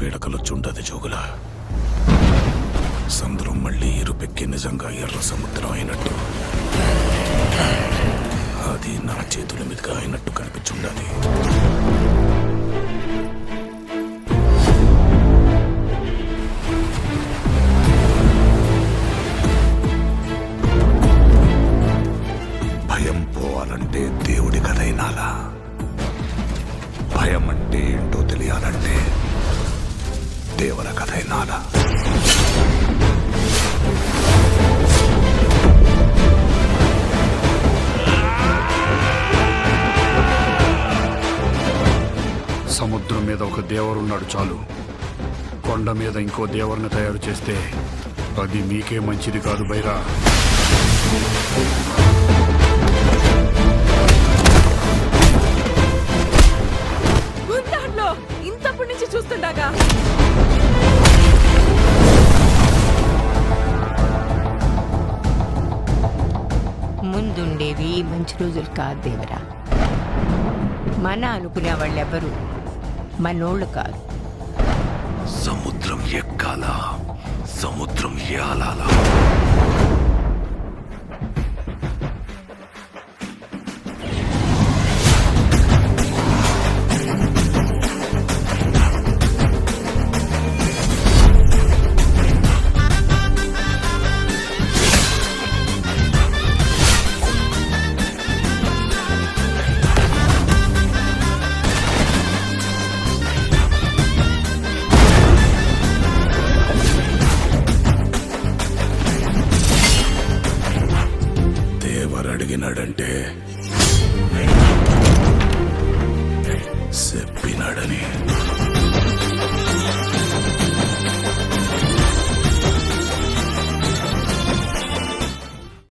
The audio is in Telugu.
పీడకలొచ్చుంటది జోగుల. సముద్రం మళ్ళీ ఇరుపెక్కి నిజంగా ఎర్ర సముద్రం అయినట్టు, అది నా చేతుల మీదుగా అయినట్టు కనిపించుండాలి. భయం పోవాలంటే దేవుడి కథైనాలా, భయం అంటే ఏంటో తెలియాలంటే దేవర కథైనాలా. సముద్రం మీద ఒక దేవరున్నాడు చాలు, కొండ మీద ఇంకో దేవరిని తయారు చేస్తే అది మీకే మంచిది కాదు బైరా. ఇంతప్పటి నుంచి చూస్తుండగా ముందుండేవి మంచి రోజులు కాదు దేవరా. మన అనుకునే వాళ్ళెవరు మనోళ్ళు కాదు. సముద్రం ఎక్కాల, సముద్రం ఏలాలా. అడిగినాడంటే చెప్పినాడని